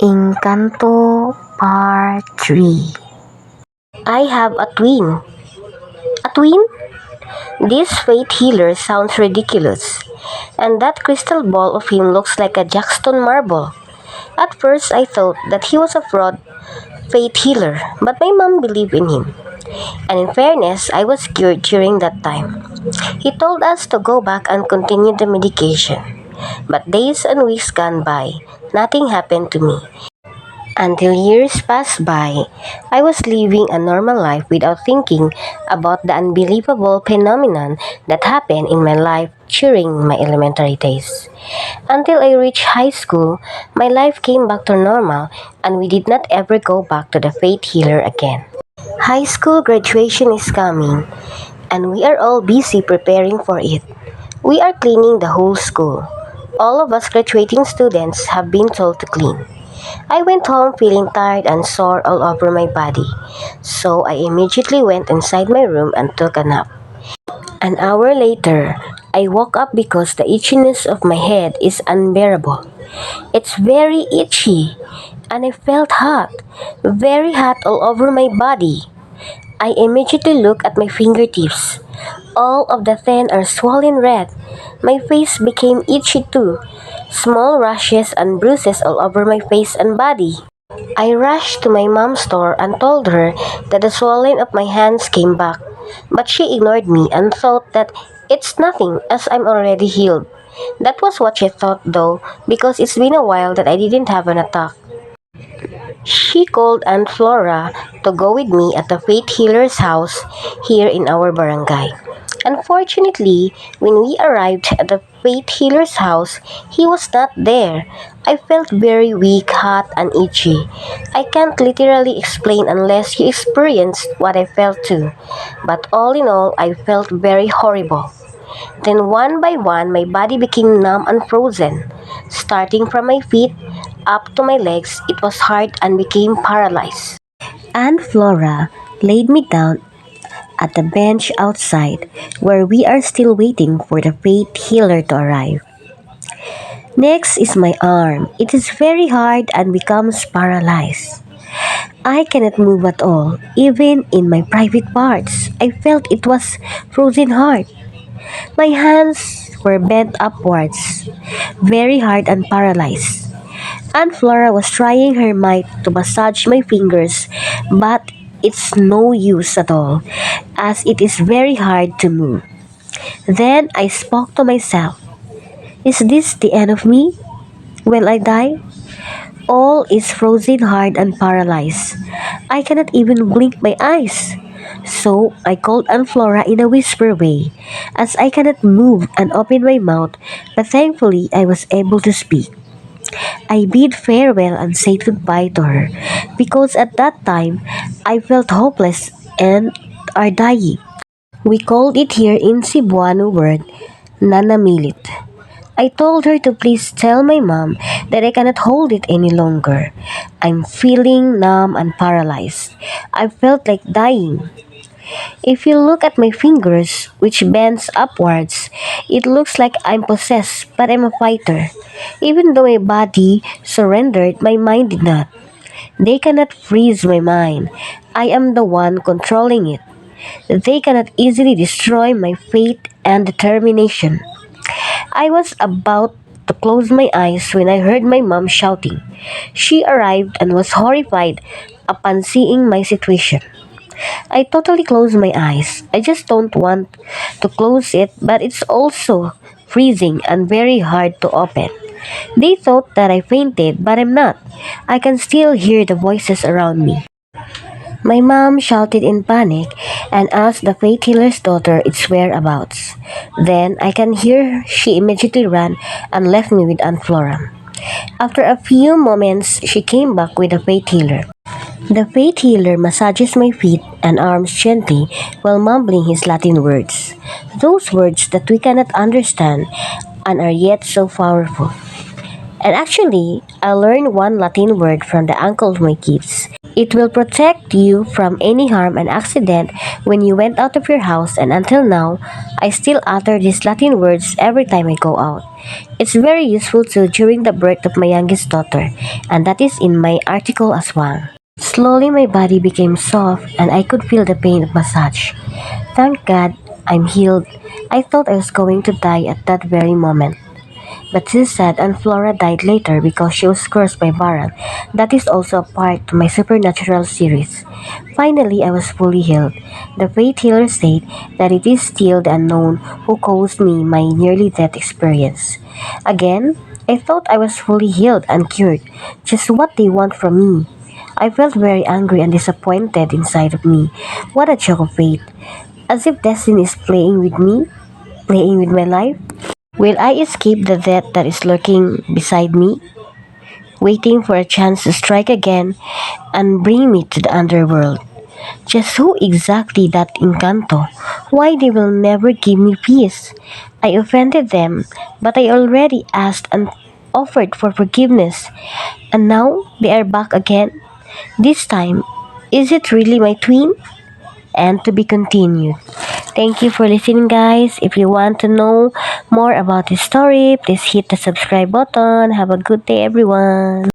Engkanto Part 3. I have a twin. A twin? This faith healer sounds ridiculous. And that crystal ball of him looks like a Jackstone marble. At first, I thought that he was a fraud faith healer, but my mom believed in him. And in fairness, I was cured during that time. He told us to go back and continue the medication. But days and weeks gone by, nothing happened to me. Until years passed by, I was living a normal life without thinking about the unbelievable phenomenon that happened in my life during my elementary days. Until I reached high school, my life came back to normal and we did not ever go back to the faith healer again. High school graduation is coming and we are all busy preparing for it. We are cleaning the whole school. All of us graduating students have been told to clean. I went home feeling tired and sore all over my body, so I immediately went inside my room and took a nap. An hour later, I woke up because the itchiness of my head is unbearable. It's very itchy, and I felt hot, very hot all over my body. I immediately looked at my fingertips. All of the 10 are swollen red. My face became itchy too. Small rashes and bruises all over my face and body. I rushed to my mom's door and told her that the swelling of my hands came back, but she ignored me and thought that it's nothing as I'm already healed. That was what she thought though, because it's been a while that I didn't have an attack. She called Aunt Flora to go with me at the faith healer's house here in our barangay. Unfortunately, when we arrived at the faith healer's house, he was not there. I felt very weak, hot, and itchy. I can't literally explain unless you experienced what I felt too. But all in all, I felt very horrible. Then one by one, my body became numb and frozen. Starting from my feet up to my legs, it was hard and became paralyzed. Aunt Flora laid me down at the bench outside where we are still waiting for the faith healer to arrive. Next is my arm. It is very hard and becomes paralyzed. I cannot move at all, even in my private parts. I felt it was frozen hard. My hands were bent upwards, very hard and paralyzed. Aunt Flora was trying her might to massage my fingers, but it's no use at all, as it is very hard to move. Then I spoke to myself. Is this the end of me? Will I die? All is frozen hard and paralyzed. I cannot even blink my eyes. So I called Aunt Flora in a whisper way, as I cannot move and open my mouth, but thankfully I was able to speak. I bid farewell and said goodbye to her, because at that time I felt hopeless and are dying. We called it here in Cebuano word, nanamilit. I told her to please tell my mom that I cannot hold it any longer. I'm feeling numb and paralyzed. I felt like dying. If you look at my fingers, which bends upwards, it looks like I'm possessed, but I'm a fighter. Even though my body surrendered, my mind did not. They cannot freeze my mind. I am the one controlling it. They cannot easily destroy my faith and determination. I was about to close my eyes when I heard my mom shouting. She arrived and was horrified upon seeing my situation. I totally closed my eyes. I just don't want to close it, but it's also freezing and very hard to open. They thought that I fainted, but I'm not. I can still hear the voices around me. My mom shouted in panic and asked the faith healer's daughter its whereabouts. Then I can hear she immediately ran and left me with Aunt Flora. After a few moments, she came back with the faith healer. The faith healer massages my feet and arms gently while mumbling his Latin words. Those words that we cannot understand and are yet so powerful. And actually, I learned one Latin word from the uncle of my kids. It will protect you from any harm and accident when you went out of your house, and until now, I still utter these Latin words every time I go out. It's very useful too during the birth of my youngest daughter, and that is in my article as well. Slowly my body became soft and I could feel the pain of massage. Thank God I'm healed. I thought I was going to die at that very moment. But she said and Flora died later because she was cursed by Baran. That is also a part to my supernatural series. Finally, I was fully healed. The faith healer said that it is still the unknown who caused me my nearly death experience. Again, I thought I was fully healed and cured. Just what they want from me. I felt very angry and disappointed inside of me. What a joke of fate. As if destiny is playing with me, playing with my life. Will I escape the death that is lurking beside me, waiting for a chance to strike again and bring me to the underworld? Just who exactly that Engkanto? Why they will never give me peace? I offended them, but I already asked and offered for forgiveness, and now they are back again. This time, is it really my twin? And to be continued. Thank you for listening, guys. If you want to know more about this story, please hit the subscribe button. Have a good day, everyone.